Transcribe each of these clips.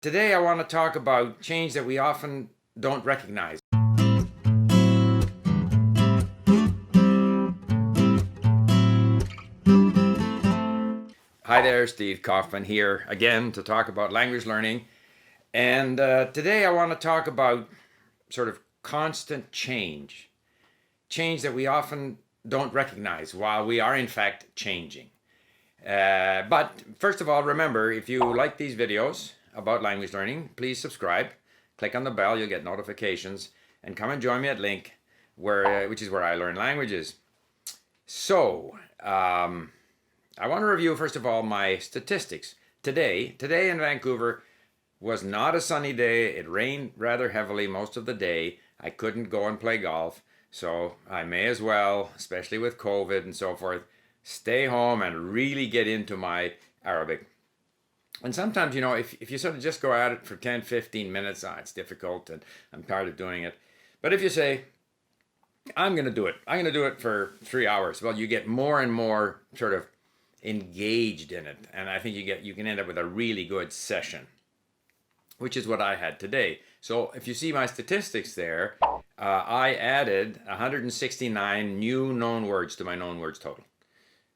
Today, I want to talk about change that we often don't recognize. Hi there, Steve Kaufman here again to talk about language learning. And today, I want to talk about sort of constant change that we often don't recognize while we are in fact changing. But first of all, remember, if you like these videos about language learning, please subscribe. Click on the bell, you'll get notifications, and come and join me at Link, which is where I learn languages. So, I want to review, first of all, my statistics. Today in Vancouver was not a sunny day. It rained rather heavily most of the day. I couldn't go and play golf, so I may as well, especially with COVID and so forth, stay home and really get into my Arabic. And sometimes, if you sort of just go at it for 10, 15 minutes, it's difficult and I'm tired of doing it. But if you say, I'm going to do it for 3 hours, well, you get more and more sort of engaged in it. And I think you can end up with a really good session, which is what I had today. So if you see my statistics there, I added 169 new known words to my known words total.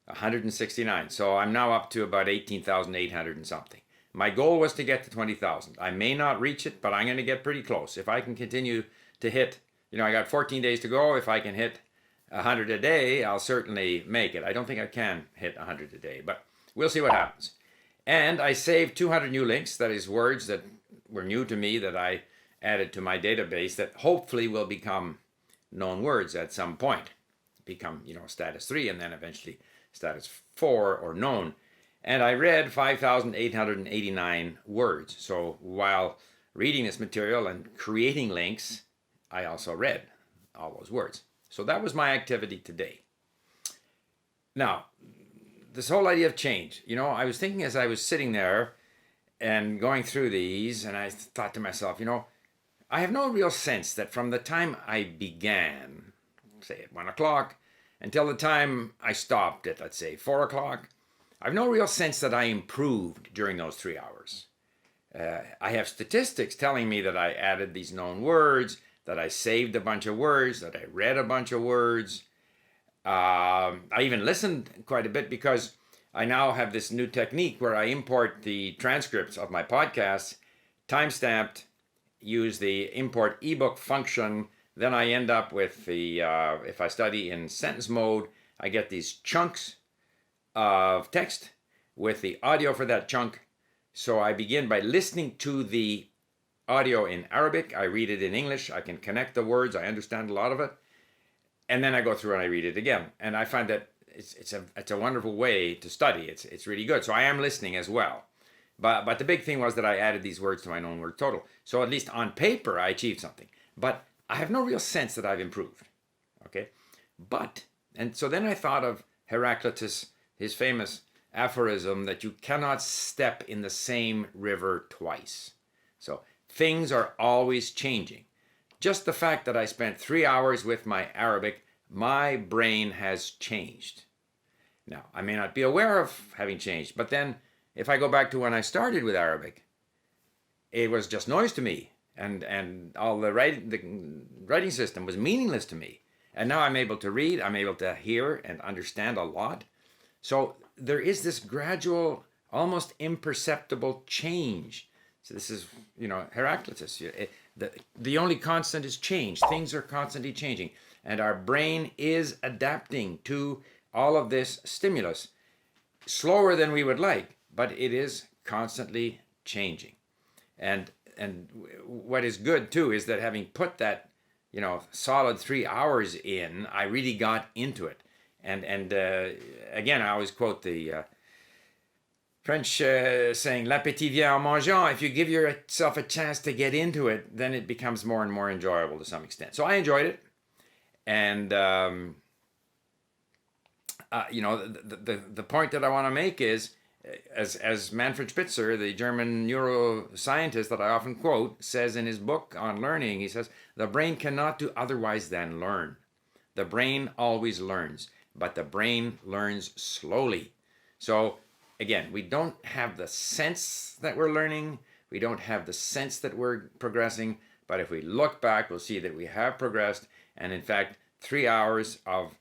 169. So I'm now up to about 18,800 and something. My goal was to get to 20,000. I may not reach it, but I'm going to get pretty close. If I can continue to hit, I got 14 days to go. If I can hit 100 a day, I'll certainly make it. I don't think I can hit 100 a day, but we'll see what happens. And I saved 200 new links, that is words that were new to me that I added to my database that hopefully will become known words at some point. Become, status 3 and then eventually status 4 or known. And I read 5,889 words. So while reading this material and creating links, I also read all those words. So that was my activity today. Now, this whole idea of change, I was thinking as I was sitting there and going through these, and I thought to myself, I have no real sense that from the time I began, say at 1 o'clock, until the time I stopped at, let's say, 4 o'clock, I have no real sense that I improved during those 3 hours. I have statistics telling me that I added these known words, that I saved a bunch of words, that I read a bunch of words. I even listened quite a bit because I now have this new technique where I import the transcripts of my podcasts, time-stamped, use the import ebook function. Then I end up with the, if I study in sentence mode, I get these chunks of text with the audio for that chunk. So I begin by listening to the audio in Arabic. I read it in English. I can connect the words. I understand a lot of it. And then I go through and I read it again. And I find that it's a wonderful way to study. It's really good. So I am listening as well. But the big thing was that I added these words to my known word total. So at least on paper, I achieved something. But I have no real sense that I've improved. Okay? And so then I thought of Heraclitus, his famous aphorism that you cannot step in the same river twice. So things are always changing. Just the fact that I spent 3 hours with my Arabic, my brain has changed. Now, I may not be aware of having changed, but then if I go back to when I started with Arabic, it was just noise to me, and all the writing system was meaningless to me. And now I'm able to read, I'm able to hear and understand a lot. So there is this gradual, almost imperceptible change. So this is, Heraclitus. The only constant is change. Things are constantly changing. And our brain is adapting to all of this stimulus. Slower than we would like, but it is constantly changing. And what is good too is that having put that, solid 3 hours in, I really got into it. And again, I always quote the French saying, l'appétit vient en mangeant. If you give yourself a chance to get into it, then it becomes more and more enjoyable to some extent. So I enjoyed it. And, the point that I want to make is, as Manfred Spitzer, the German neuroscientist that I often quote, says in his book on learning, he says, the brain cannot do otherwise than learn. The brain always learns, but the brain learns slowly. So again, we don't have the sense that we're learning. We don't have the sense that we're progressing, but if we look back, we'll see that we have progressed. And in fact, 3 hours of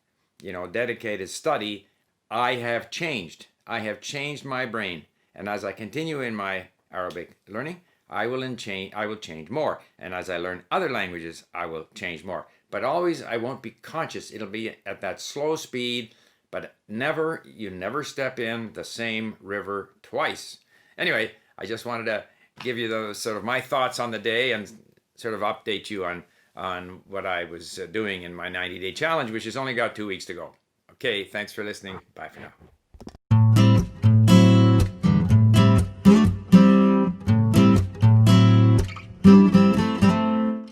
dedicated study, I have changed. I have changed my brain. And as I continue in my Arabic learning, I will change more. And as I learn other languages, I will change more. But always I won't be conscious. It'll be at that slow speed, but you never step in the same river twice. Anyway, I just wanted to give you those sort of my thoughts on the day and sort of update you on what I was doing in my 90-day challenge, which has only got 2 weeks to go. Okay, thanks for listening. Bye for now.